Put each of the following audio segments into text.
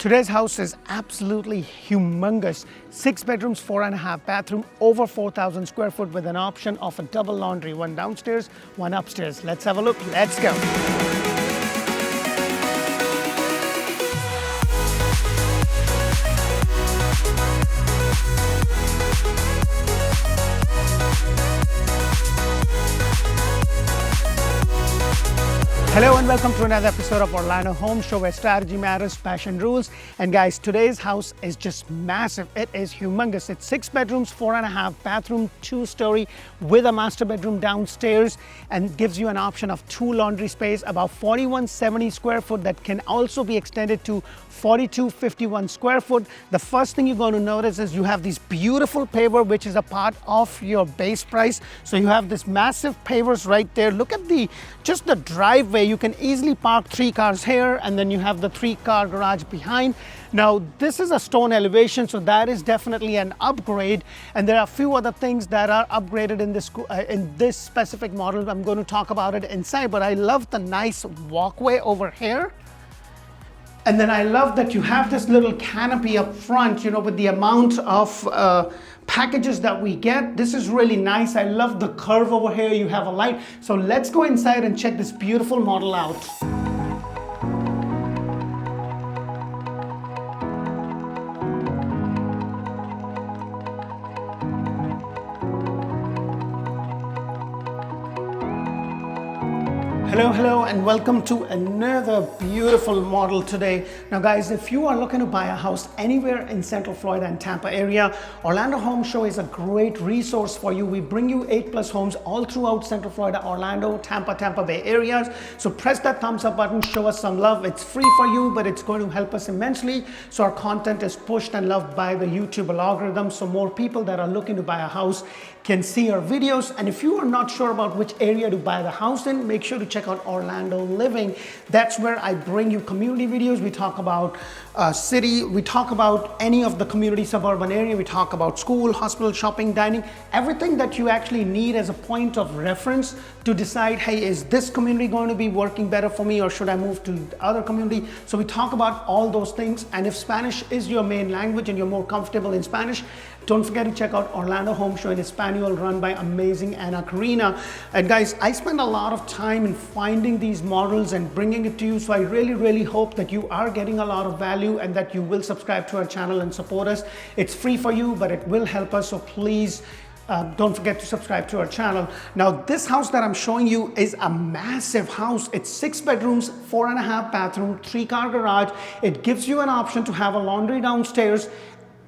Today's house is absolutely humongous. 6 bedrooms, 4.5 bathroom, over 4,000 square foot with an option of a double laundry, one downstairs, one upstairs. Let's have a look. Let's go. Hello and welcome to another episode of Orlandohomeshow, where strategy matters, passion rules. And guys, today's house is just massive. It is humongous. It's 6 bedrooms, 4.5 bathroom, 2-story with a master bedroom downstairs, and gives you an option of 2 laundry space, about 4170 square foot that can also be extended to 4251 square foot. The first thing you're going to notice is you have these beautiful paver, which is a part of your base price. So you have this massive pavers right there. Look at just the driveway. You can easily park 3 cars here, and then you have the 3-car garage behind. Now, this is a stone elevation, so that is definitely an upgrade. And there are a few other things that are upgraded in this specific model. I'm going to talk about it inside, but I love the nice walkway over here. And then I love that you have this little canopy up front, with the amount of packages that we get. This is really nice. I love the curve over here. You have a light. So let's go inside and check this beautiful model out. Hello and welcome to another beautiful model today. Now guys, if you are looking to buy a house anywhere in Central Florida and Tampa area, Orlandohomeshow is a great resource for you. We bring you 8+ homes all throughout Central Florida, Orlando, Tampa Bay areas. So press that thumbs up button, show us some love. It's free for you, but it's going to help us immensely. So our content is pushed and loved by the YouTube algorithm, so more people that are looking to buy a house can see our videos. And if you are not sure about which area to buy the house in, make sure to check out Orlando Living. That's where I bring you community videos. We talk about city, we talk about any of the community suburban area, we talk about school, hospital, shopping, dining, everything that you actually need as a point of reference to decide, hey, is this community going to be working better for me, or should I move to the other community? So we talk about all those things. And if Spanish is your main language and you're more comfortable in Spanish, don't forget to check out Orlandohomeshow in Espanol, run by amazing Ana Karina. And guys, I spend a lot of time in finding these models and bringing it to you. So I really hope that you are getting a lot of value and that you will subscribe to our channel and support us. It's free for you, but it will help us. So please don't forget to subscribe to our channel. Now, this house that I'm showing you is a massive house. It's 6 bedrooms, 4.5 bathroom, 3-car garage. It gives you an option to have a laundry downstairs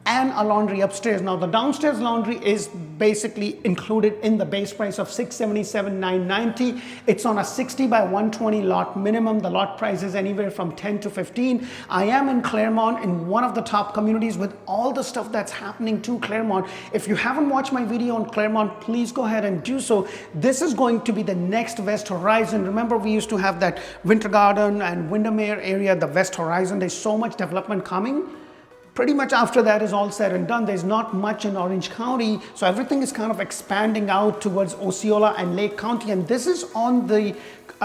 and a laundry upstairs. Now, the downstairs laundry is basically included in the base price of $677,990. It's on a 60 by 120 lot minimum. The lot price is anywhere from 10 to 15. I am in Clermont, in one of the top communities, with all the stuff that's happening to Clermont. If you haven't watched my video on Clermont, please go ahead and do so. This is going to be the next West Horizon. Remember, we used to have that Winter Garden and Windermere area, the West Horizon. There's so much development coming. Pretty much after that is all said and done, there's not much in Orange County. So everything is kind of expanding out towards Osceola and Lake County. And this is on the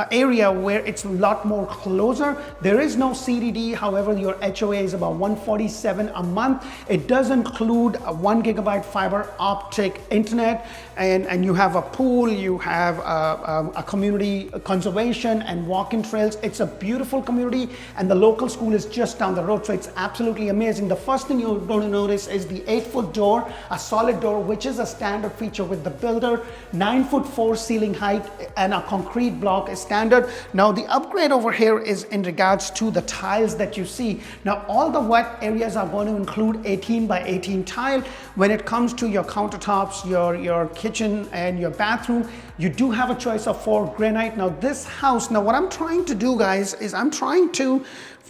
area where it's a lot more closer. There is no CDD. However, your HOA is about $147 a month. It does include a 1 gigabyte fiber optic internet, and you have a pool, you have a community conservation and walking trails. It's a beautiful community, and the local school is just down the road. So it's absolutely amazing. The first thing you're going to notice is the 8-foot door, a solid door, which is a standard feature with the builder. 9'4" ceiling height, and a concrete block is standard. Now, the upgrade over here is in regards to the tiles that you see. Now, all the wet areas are going to include 18 by 18 tile. When it comes to your countertops, your kitchen and your bathroom, you do have a choice of 4 granite. Now, this house, what I'm trying to do, guys, is I'm trying to,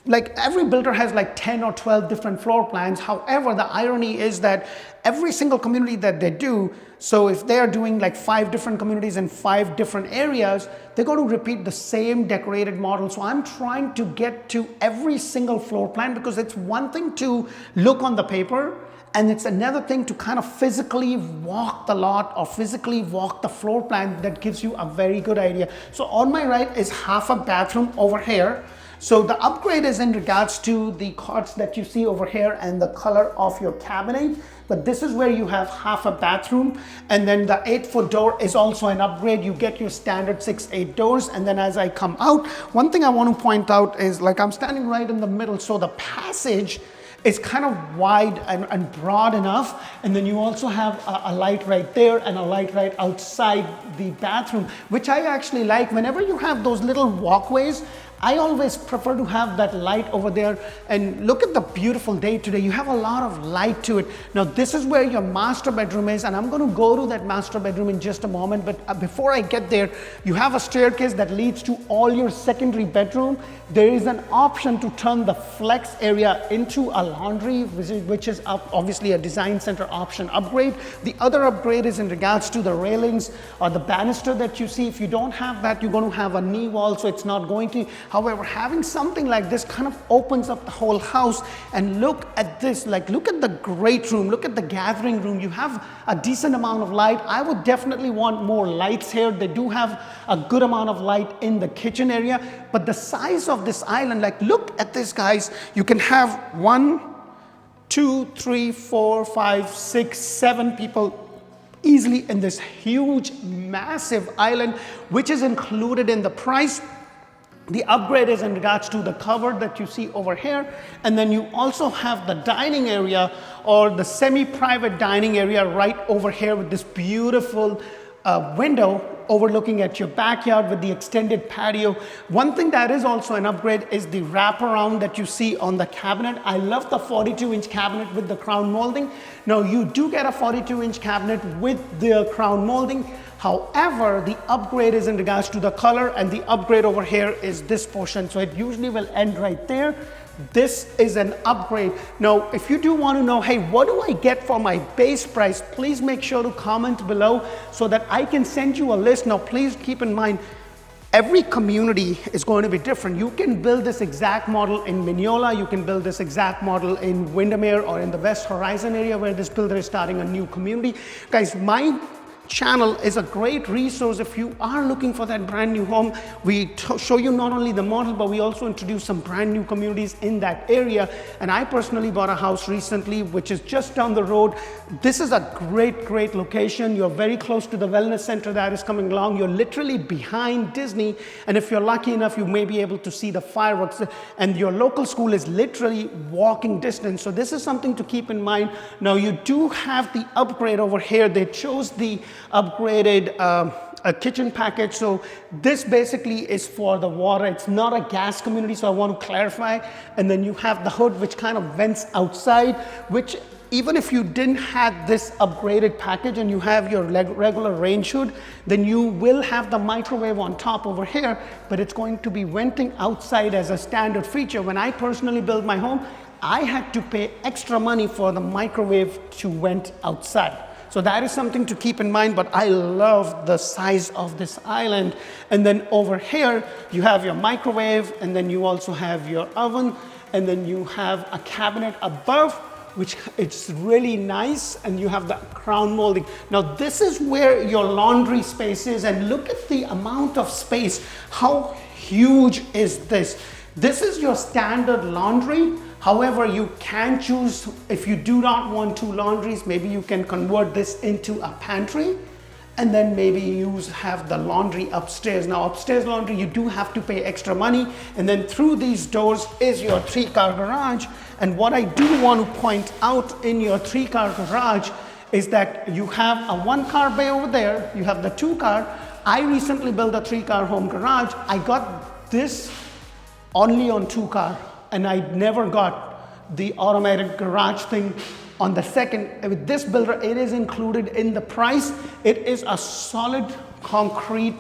like, every builder has like 10 or 12 different floor plans. However, the irony is that every single community that they do, so if they are doing like 5 different communities in 5 different areas, they're going to repeat the same decorated model. So I'm trying to get to every single floor plan, because it's one thing to look on the paper, and it's another thing to kind of physically walk the lot or physically walk the floor plan that gives you a very good idea. So on my right is half a bathroom over here. So the upgrade is in regards to the cards that you see over here and the color of your cabinet. But this is where you have half a bathroom, and then the 8-foot door is also an upgrade. You get your standard 6/8 doors. And then as I come out, one thing I want to point out is, like, I'm standing right in the middle, so the passage is kind of wide and broad enough. And then you also have a light right there and a light right outside the bathroom, which I actually like. Whenever you have those little walkways, I always prefer to have that light over there. And look at the beautiful day today. You have a lot of light to it. Now this is where your master bedroom is, and I'm going to go to that master bedroom in just a moment. But before I get there, you have a staircase that leads to all your secondary bedroom. There is an option to turn the flex area into a laundry, which is obviously a design center option upgrade. The other upgrade is in regards to the railings or the banister that you see. If you don't have that, you're going to have a knee wall, so it's not going to. However, having something like this kind of opens up the whole house. And look at this, like, look at the great room, look at the gathering room. You have a decent amount of light. I would definitely want more lights here. They do have a good amount of light in the kitchen area, but the size of this island, like, look at this, guys. You can have 1, 2, 3, 4, 5, 6, 7 people easily in this huge, massive island, which is included in the price. The upgrade is in regards to the cover that you see over here. And then you also have the dining area, or the semi-private dining area, right over here with this beautiful window overlooking at your backyard with the extended patio. One thing that is also an upgrade is the wraparound that you see on the cabinet. I love the 42-inch cabinet with the crown molding. Now you do get a 42-inch cabinet with the crown molding. However, the upgrade is in regards to the color, and the upgrade over here is this portion. So it usually will end right there. This is an upgrade. Now, if you do want to know, hey, what do I get for my base price? Please make sure to comment below so that I can send you a list. Now, please keep in mind, every community is going to be different. You can build this exact model in Mineola. You can build this exact model in Windermere or in the West Horizon area where this builder is starting a new community. Guys, my channel is a great resource if you are looking for that brand new home. We show you not only the model, but we also introduce some brand new communities in that area. And I personally bought a house recently, which is just down the road. This is a great location. You're very close to the wellness center that is coming along. You're literally behind Disney. And if you're lucky enough, you may be able to see the fireworks. And your local school is literally walking distance. So this is something to keep in mind. Now you do have the upgrade over here. They chose the upgraded a kitchen package. So this basically is for the water. It's not a gas community, so I want to clarify. And then you have the hood, which kind of vents outside, which even if you didn't have this upgraded package and you have your regular range hood, then you will have the microwave on top over here, but it's going to be venting outside as a standard feature. When I personally built my home, I had to pay extra money for the microwave to vent outside. So that is something to keep in mind, but I love the size of this island. And then over here, you have your microwave, and then you also have your oven, and then you have a cabinet above, which it's really nice, and you have the crown molding. Now this is where your laundry space is, and look at the amount of space. How huge is this? This is your standard laundry. However, you can choose, if you do not want 2 laundries, maybe you can convert this into a pantry, and then maybe have the laundry upstairs. Now upstairs laundry, you do have to pay extra money. And then through these doors is your 3-car garage. And what I do want to point out in your 3-car garage is that you have a 1-car bay over there. You have the 2-car. I recently built a 3-car home garage. I got this only on 2-car. And I never got the automatic garage thing on the second. With this builder, it is included in the price. It is a solid concrete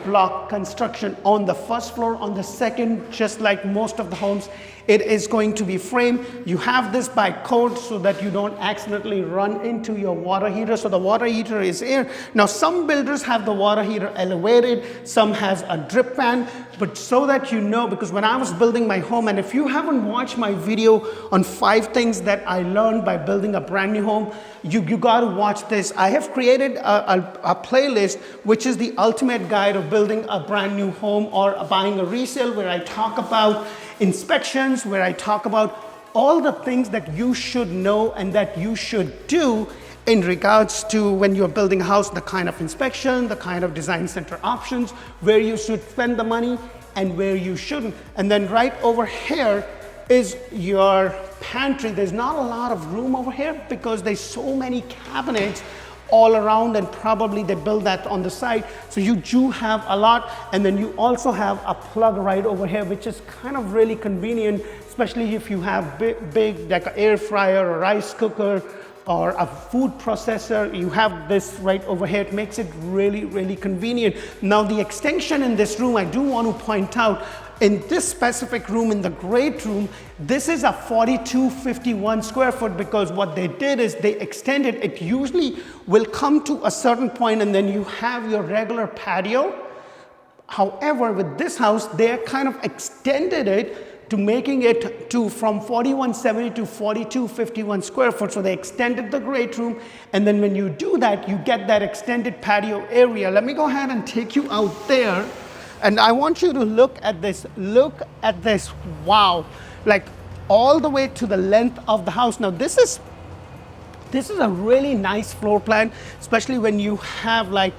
block construction on the first floor. On the second, just like most of the homes, it is going to be framed. You have this by code so that you don't accidentally run into your water heater. So the water heater is here. Now some builders have the water heater elevated, some has a drip fan, but so that you know, because when I was building my home, and if you haven't watched my video on 5 things that I learned by building a brand new home, you got to watch this. I have created a playlist, which is the ultimate guide of building a brand new home or buying a resale, where I talk about inspections where I talk about all the things that you should know and that you should do in regards to when you're building a house, the kind of inspection, the kind of design center options, where you should spend the money and where you shouldn't. And then right over here is your pantry. There's not a lot of room over here because there's so many cabinets all around, and probably they build that on the side. So you do have a lot. And then you also have a plug right over here, which is kind of really convenient, especially if you have big like an air fryer or rice cooker or a food processor. You have this right over here. It makes it really, really convenient. Now the extension in this room, I do want to point out, in this specific room, in the great room, this is a 4251 square foot, because what they did is they extended it. Usually will come to a certain point and then you have your regular patio. However, with this house, they kind of extended it to making it to from 4170 to 4251 square foot. So they extended the great room. And then when you do that, you get that extended patio area. Let me go ahead and take you out there. And I want you to look at this. Look at this. Wow. Like all the way to the length of the house. Now this is a really nice floor plan, especially when you have like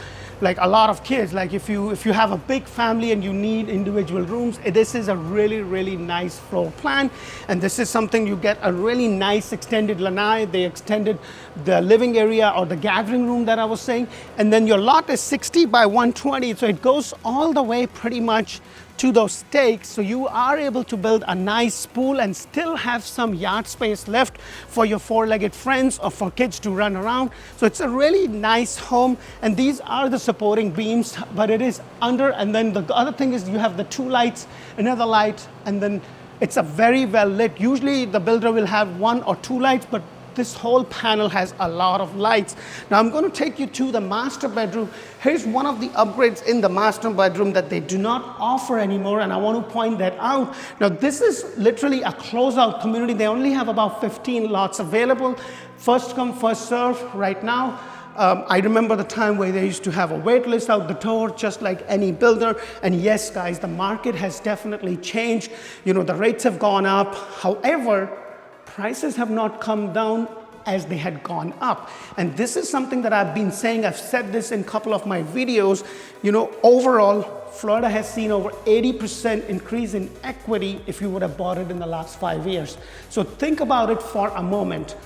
a lot of kids. Like if you have a big family and you need individual rooms, this is a really, really nice floor plan. And this is something you get a really nice extended lanai. They extended the living area or the gathering room that I was saying. And then your lot is 60 by 120. So it goes all the way pretty much to those stakes. So you are able to build a nice pool and still have some yard space left for your four-legged friends or for kids to run around. So it's a really nice home. And these are the supporting beams, but it is under. And then the other thing is you have the two lights, another light, and then it's a very well lit. Usually the builder will have one or two lights, but this whole panel has a lot of lights. Now I'm going to take you to the master bedroom. Here's one of the upgrades in the master bedroom that they do not offer anymore, and I want to point that out. Now this is literally a closeout community. They only have about 15 lots available. First come, first serve right now. I remember the time where they used to have a wait list out the door, just like any builder. And yes, guys, the market has definitely changed. You know, the rates have gone up. However, prices have not come down as they had gone up. And this is something that I've been saying. I've said this in a couple of my videos. You know, overall, Florida has seen over 80% increase in equity if you would have bought it in the last 5 years. So think about it for a moment.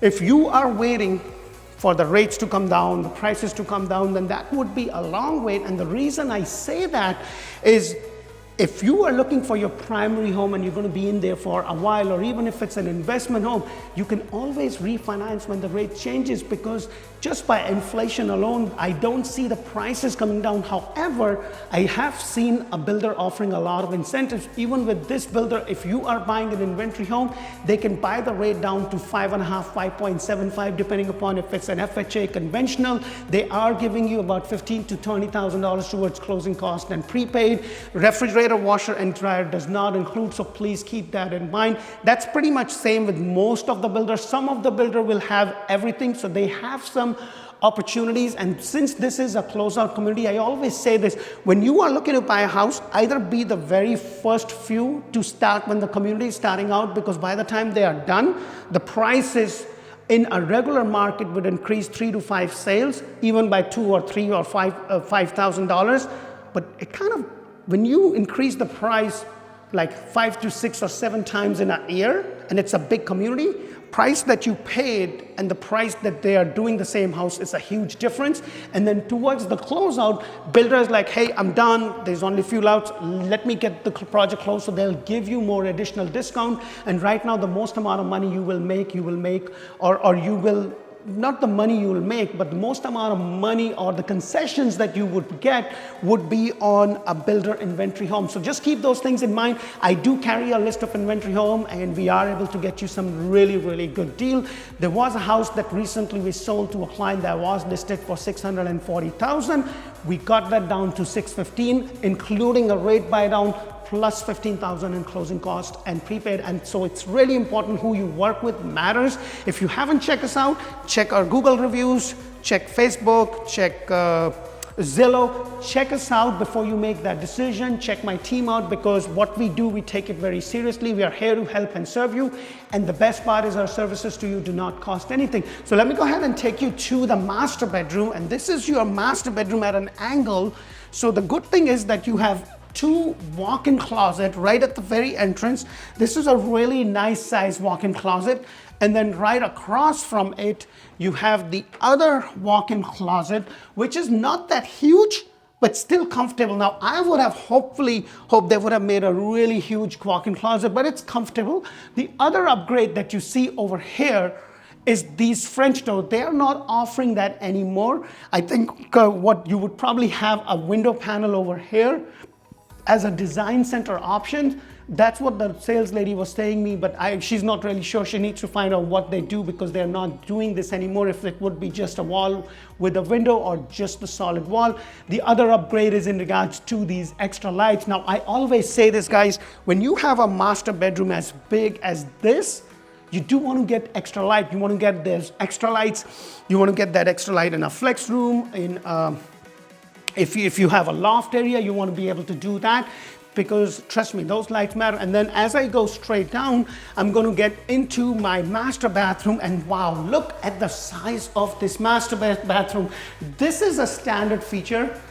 If you are waiting for the rates to come down, the prices to come down, then that would be a long wait. And the reason I say that is, if you are looking for your primary home and you're going to be in there for a while, or even if it's an investment home, you can always refinance when the rate changes, because just by inflation alone, I don't see the prices coming down. However, I have seen a builder offering a lot of incentives. Even with this builder, if you are buying an inventory home, they can buy the rate down to 5.5, 5.75, depending upon if it's an FHA conventional. They are giving you about $15,000 to $20,000 towards closing costs and prepaid. Refrigerator, washer, and dryer does not include, so please keep that in mind. That's pretty much same with most of the builders. Some of the builder will have everything, so they have some opportunities. And since this is a closeout community, I always say this: when you are looking to buy a house, either be the very first few to start when the community is starting out, because by the time they are done, the prices in a regular market would increase 3 to 5 sales, even by $2 or $3 or $5,000. But it kind of, when you increase the price like 5 to 6 or 7 times in a year, and it's a big community, price that you paid and the price that they are doing the same house is a huge difference. And then towards the closeout, builders like, hey, I'm done, there's only a few lots, let me get the project closed. So they'll give you more additional discount. And right now, the most amount of money you will make, or you will, not the money you will make, but the most amount of money or the concessions that you would get would be on a builder inventory home. So just keep those things in mind. I do carry a list of inventory home, and we are able to get you some really, really good deal. There was a house that recently we sold to a client that was listed for $640,000. We got that down to $615,000, including a rate buy down, plus $15,000 in closing cost and prepaid. And so it's really important. Who you work with matters. If you haven't checked us out, check our Google reviews, check Facebook, check Zillow. Check us out before you make that decision. Check my team out, because what we do, we take it very seriously. We are here to help and serve you. And the best part is our services to you do not cost anything. So let me go ahead and take you to the master bedroom. And this is your master bedroom at an angle. So the good thing is that you have 2 walk-in closet right at the very entrance. This is a really nice size walk-in closet. And then right across from it, you have the other walk-in closet, which is not that huge, but still comfortable. Now, I would have hoped they would have made a really huge walk-in closet, but it's comfortable. The other upgrade that you see over here is these French doors. They are not offering that anymore. I think what you would probably have a window panel over here as a design center option. That's what the sales lady was saying me, but she's not really sure. She needs to find out what they do, because they're not doing this anymore, if it would be just a wall with a window or just the solid wall. The other upgrade is in regards to these extra lights. Now, I always say this, guys, when you have a master bedroom as big as this, you do want to get extra light. You want to get those extra lights. You want to get that extra light in a flex room, if you have a loft area, you want to be able to do that, because trust me, those lights matter. And then as I go straight down, I'm going to get into my master bathroom, and wow, look at the size of this master bathroom. This is a standard feature.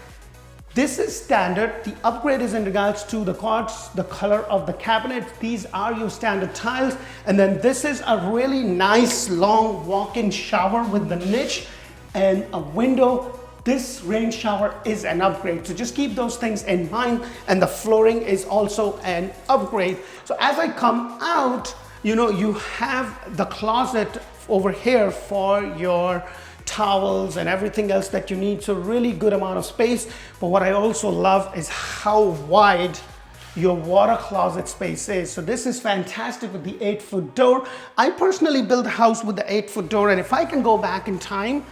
This is standard. The upgrade is in regards to the quartz, the color of the cabinet. These are your standard tiles. And then this is a really nice long walk-in shower with the niche and a window. This rain shower is an upgrade, so just keep those things in mind. And the flooring is also an upgrade. So as I come out, you have the closet over here for your towels and everything else that you need. So really good amount of space. But what I also love is how wide your water closet space is. So this is fantastic with the 8-foot door. I personally built a house with the 8-foot door, and if I can go back in time,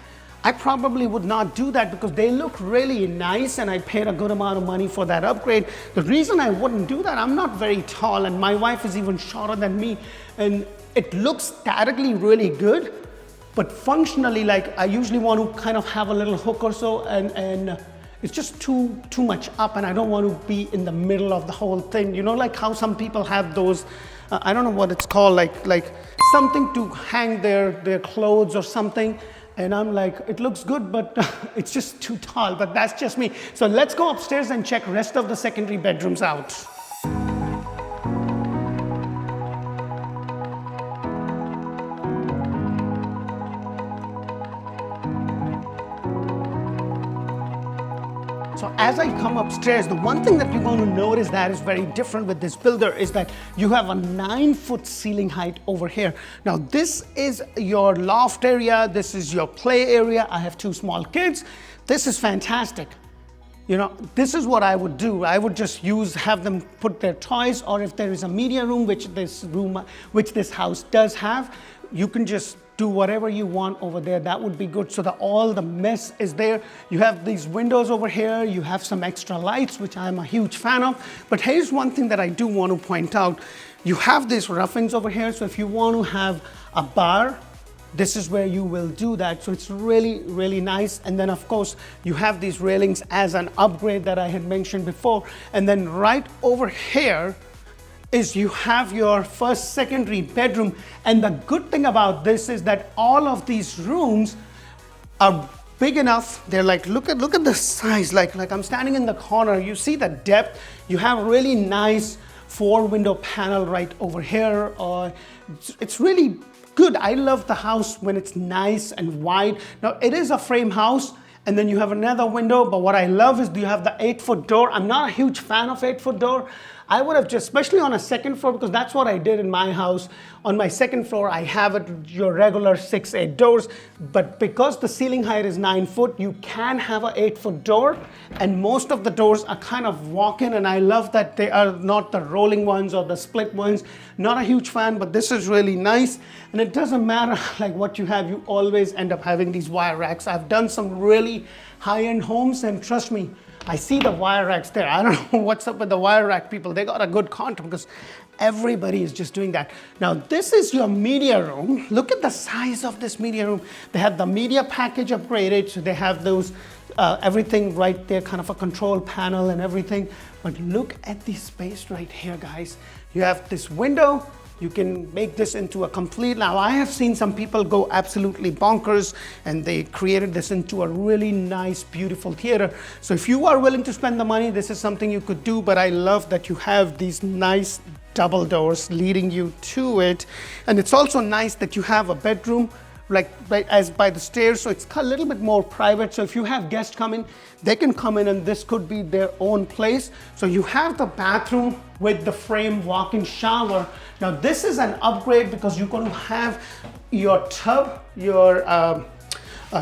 I probably would not do that, because they look really nice and I paid a good amount of money for that upgrade. The reason I wouldn't do that, I'm not very tall and my wife is even shorter than me, and it looks statically really good, but functionally, like, I usually want to kind of have a little hook or so, and it's just too much up, and I don't want to be in the middle of the whole thing. Like how some people have those, I don't know what it's called, like something to hang their clothes or something. And I'm like, it looks good, but it's just too tall, but that's just me. So let's go upstairs and check rest of the secondary bedrooms out. So as I come upstairs, the one thing that you're going to notice that is very different with this builder is that you have a 9-foot ceiling height over here. Now this is your loft area. This is your play area. I have 2 small kids. This is fantastic. This is what I would do. I would just have them put their toys, or if there is a media room, which this house does have, you can just do whatever you want over there. That would be good. So all the mess is there. You have these windows over here. You have some extra lights, which I'm a huge fan of. But here's one thing that I do want to point out. You have these rough-ins over here. So if you want to have a bar, this is where you will do that. So it's really, really nice. And then of course, you have these railings as an upgrade that I had mentioned before. And then right over here is you have your first secondary bedroom. And the good thing about this is that all of these rooms are big enough. They're like, look at the size. Like I'm standing in the corner. You see the depth. You have really nice 4-window panel right over here. It's really good. I love the house when it's nice and wide. Now it is a frame house, and then you have another window, but what I love is you have the 8-foot door. I'm not a huge fan of 8-foot door. I would have just, especially on a second floor, because that's what I did in my house. On my second floor, I have your regular 6-8 doors, but because the ceiling height is 9 foot, you can have an 8-foot door, and most of the doors are kind of walk-in, and I love that they are not the rolling ones or the split ones. Not a huge fan, but this is really nice, and it doesn't matter like what you have, you always end up having these wire racks. I've done some really high-end homes, and trust me, I see the wire racks there. I don't know what's up with the wire rack people. They got a good content, because everybody is just doing that. Now, this is your media room. Look at the size of this media room. They have the media package upgraded, so they have those, everything right there, kind of a control panel and everything. But look at the space right here, guys. You have this window. You can make this into a complete, now I have seen some people go absolutely bonkers and they created this into a really nice, beautiful theater. So if you are willing to spend the money, this is something you could do, but I love that you have these nice double doors leading you to it. And it's also nice that you have a bedroom like right as by the stairs, so it's a little bit more private. So if you have guests come in, they can come in and this could be their own place. So you have the bathroom with the frame walk-in shower. Now this is an upgrade because you're going to have your tub, your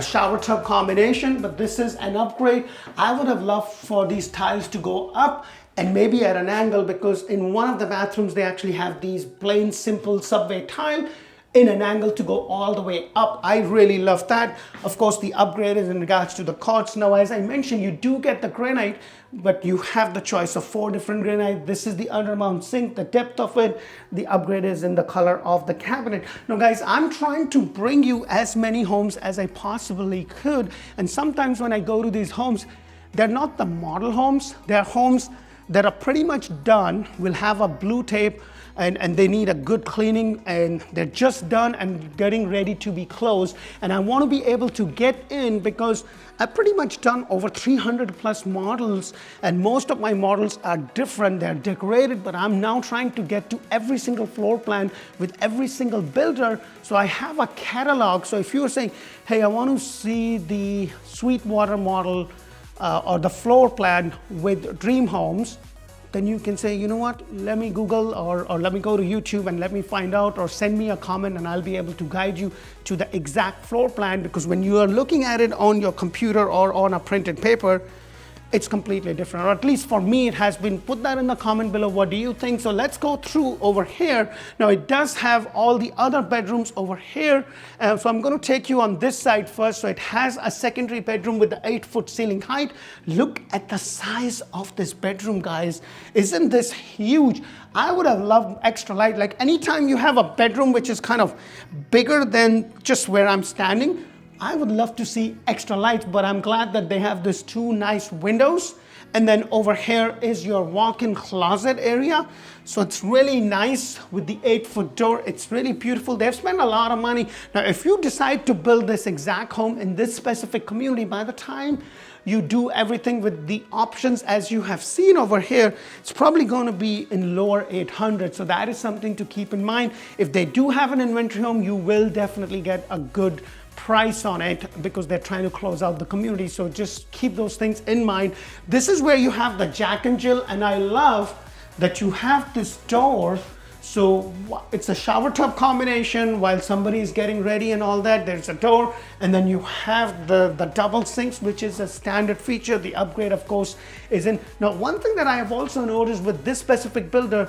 shower tub combination, but this is an upgrade. I would have loved for these tiles to go up and maybe at an angle, because in one of the bathrooms they actually have these plain simple subway tile in an angle to go all the way up. I really love that. Of course, the upgrade is in regards to the quartz. Now, as I mentioned, you do get the granite, but you have the choice of 4 different granite. This is the undermount sink, the depth of it. The upgrade is in the color of the cabinet. Now, guys, I'm trying to bring you as many homes as I possibly could. And sometimes when I go to these homes, they're not the model homes. They're homes that are pretty much done, will have a blue tape, and they need a good cleaning, and they're just done and getting ready to be closed. And I want to be able to get in because I've pretty much done over 300 plus models, and most of my models are different. They're decorated, but I'm now trying to get to every single floor plan with every single builder. So I have a catalog. So if you're saying, hey, I want to see the Sweetwater model or the floor plan with Dream Homes, then you can say, you know what, let me Google or let me go to YouTube and let me find out, or send me a comment and I'll be able to guide you to the exact floor plan. Because when you are looking at it on your computer or on a printed paper, it's completely different, or at least for me it has been. Put that in the comment below, what do you think? So let's go through over here. Now it does have all the other bedrooms over here, so I'm going to take you on this side first. So it has a secondary bedroom with the 8-foot ceiling height. Look at the size of this bedroom, guys. Isn't this huge? I would have loved extra light. Like anytime you have a bedroom which is kind of bigger than just where I'm standing, I would love to see extra light, but I'm glad that they have these 2 nice windows. And then over here is your walk-in closet area. So it's really nice with the 8-foot door. It's really beautiful. They've spent a lot of money. Now, if you decide to build this exact home in this specific community, by the time you do everything with the options as you have seen over here, it's probably going to be in lower 800. So that is something to keep in mind. If they do have an inventory home, you will definitely get a good price on it because they're trying to close out the community. So just keep those things in mind. This is where you have the Jack and Jill, and I love that you have this door. So it's a shower tub combination while somebody is getting ready and all that. There's a door, and then you have the double sinks, which is a standard feature. The upgrade, of course, is in. Now, one thing that I have also noticed with this specific builder,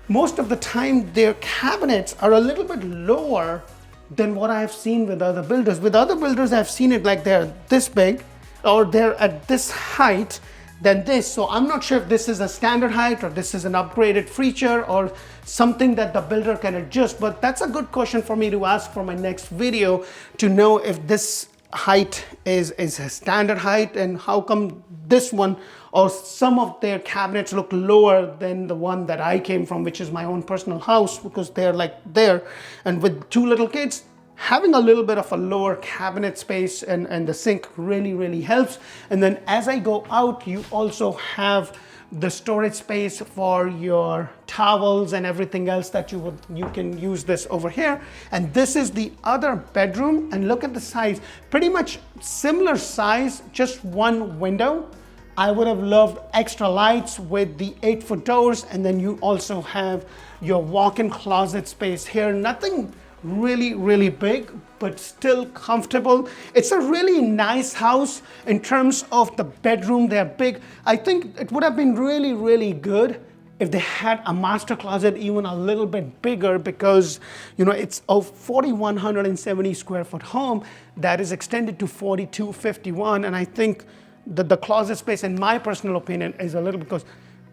most of the time their cabinets are a little bit lower than what I have seen with other builders. With other builders, I've seen it like they're this big or they're at this height than this. So I'm not sure if this is a standard height or this is an upgraded feature or something that the builder can adjust. But that's a good question for me to ask for my next video, to know if this height is a standard height and how come this one or some of their cabinets look lower than the one that I came from, which is my own personal house, because they're like there. And with 2 little kids, having a little bit of a lower cabinet space and the sink really helps. And then as I go out, you also have the storage space for your towels and everything else that you can use this over here. And this is the other bedroom, and look at the size, pretty much similar size, just 1 window. I would have loved extra lights with the 8-foot doors, and then you also have your walk-in closet space here. Nothing really big, but still comfortable. It's a really nice house in terms of the bedroom. They're big. I think it would have been really good if they had a master closet even a little bit bigger, because you know it's a 4,170 square foot home that is extended to 4,251, and I think that the closet space, in my personal opinion, is a little, because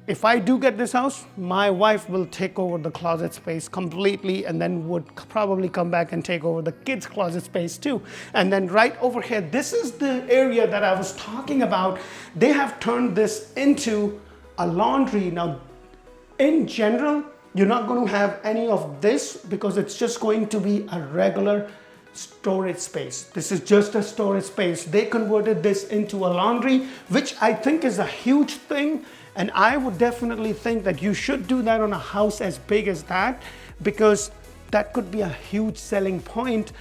if I do get this house, my wife will take over the closet space completely and then would probably come back and take over the kids' closet space too. And then right over here, this is the area that I was talking about. They have turned this into a laundry. Now, in general, you're not going to have any of this because it's just going to be a regular storage space. This is just a storage space. They converted this into a laundry, which I think is a huge thing. And I would definitely think that you should do that on a house as big as that, because that could be a huge selling point.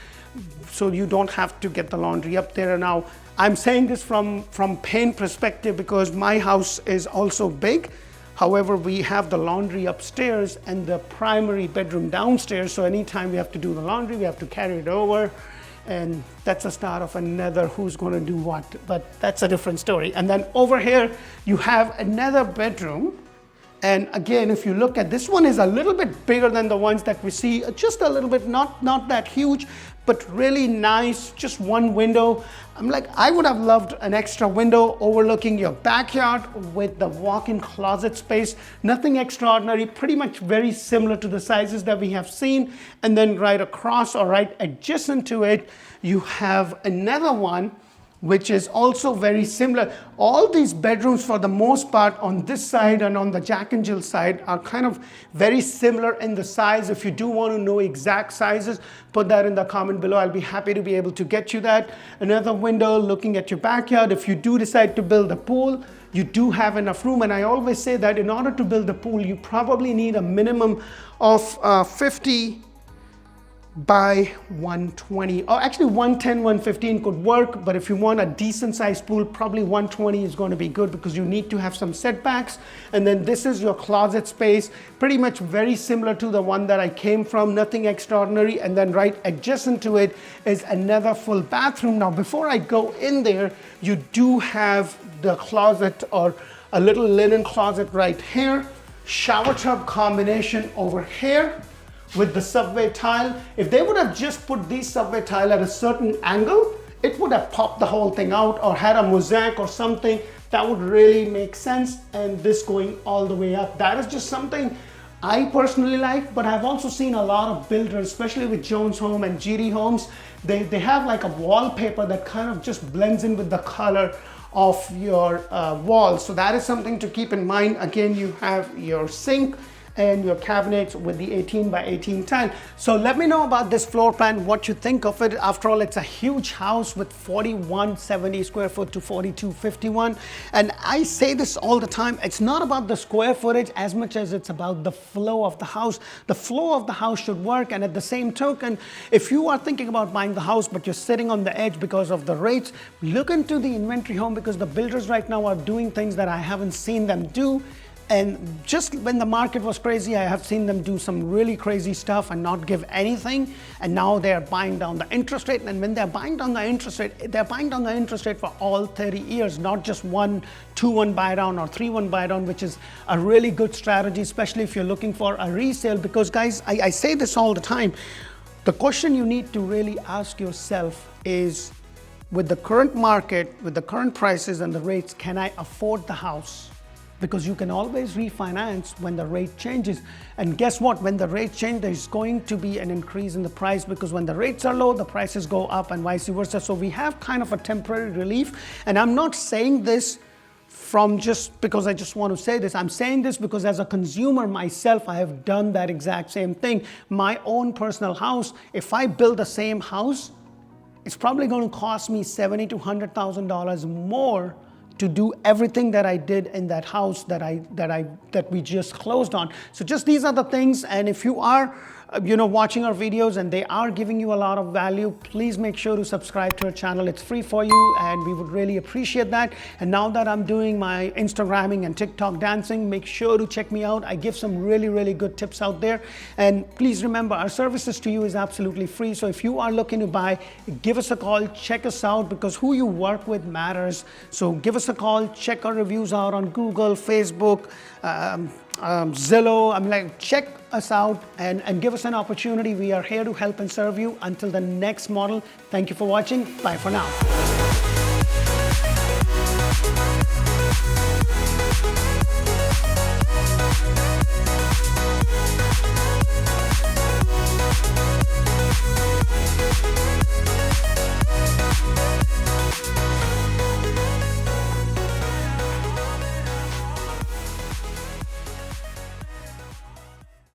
So you don't have to get the laundry up there. Now, I'm saying this from pain perspective because my house is also big. However, we have the laundry upstairs and the primary bedroom downstairs. So anytime we have to do the laundry, we have to carry it over. And that's a start of another who's going to do what, but that's a different story. And then over here, you have another bedroom. And again, if you look at this one is a little bit bigger than the ones that we see, just a little bit, not that huge, but really nice, just one window. I'm like, I would have loved an extra window overlooking your backyard with the walk-in closet space. Nothing extraordinary, pretty much very similar to the sizes that we have seen. And then right across or right adjacent to it, you have another one which is also very similar. All these bedrooms, for the most part, on this side and on the Jack and Jill side are kind of very similar in the size. If you do want to know exact sizes, put that in the comment below. I'll be happy to be able to get you that. Another window looking at your backyard. If you do decide to build a pool, you do have enough room. And I always say that in order to build a pool, you probably need a minimum of 50 by 120, or actually 110, 115 could work, but if you want a decent sized pool, probably 120 is going to be good because you need to have some setbacks. And then this is your closet space, pretty much very similar to the one that I came from, nothing extraordinary. And then right adjacent to it is another full bathroom. Now, before I go in there, you do have the closet or a little linen closet right here, shower tub combination over here with the subway tile. If they would have just put these subway tile at a certain angle, it would have popped the whole thing out, or had a mosaic or something that would really make sense. And this going all the way up, that is just something I personally like. But I've also seen a lot of builders, especially with Jones Home and GD Homes, they have like a wallpaper that kind of just blends in with the color of your wall. So that is something to keep in mind. Again, you have your sink and your cabinets with the 18 by 18 tile. So let me know about this floor plan, what you think of it. After all, it's a huge house with 4170 square foot to 4251. And I say this all the time, it's not about the square footage as much as it's about the flow of the house. The flow of the house should work. And at the same token, if you are thinking about buying the house, but you're sitting on the edge because of the rates, look into the inventory home, because the builders right now are doing things that I haven't seen them do. And just when the market was crazy, I have seen them do some really crazy stuff and not give anything. And now they're buying down the interest rate. And when they're buying down the interest rate, they're buying down the interest rate for all 30 years, not just 2-1 buy down or 3-1 buy down, which is a really good strategy, especially if you're looking for a resale. Because guys, I say this all the time. The question you need to really ask yourself is, with the current market, with the current prices and the rates, can I afford the house? Because you can always refinance when the rate changes. And guess what? When the rate changes, there's going to be an increase in the price, because when the rates are low, the prices go up and vice versa. So we have kind of a temporary relief. And I'm not saying this from just because I just want to say this. I'm saying this because as a consumer myself, I have done that exact same thing. My own personal house, if I build the same house, it's probably going to cost me $70,000 to $100,000 more to do everything that I did in that house that we just closed on. So just these are the things. And if you are watching our videos and they are giving you a lot of value, please make sure to subscribe to our channel. It's free for you and we would really appreciate that. And now that I'm doing my Instagramming and TikTok dancing, make sure to check me out. I give some really good tips out there. And please remember, our services to you is absolutely free. So if you are looking to buy, give us a call, check us out, because who you work with matters. So give us a call, check our reviews out on Google, Facebook, Zillow. Check us out and give us an opportunity. We are here to help and serve you. Until the next model, thank you for watching. Bye for now.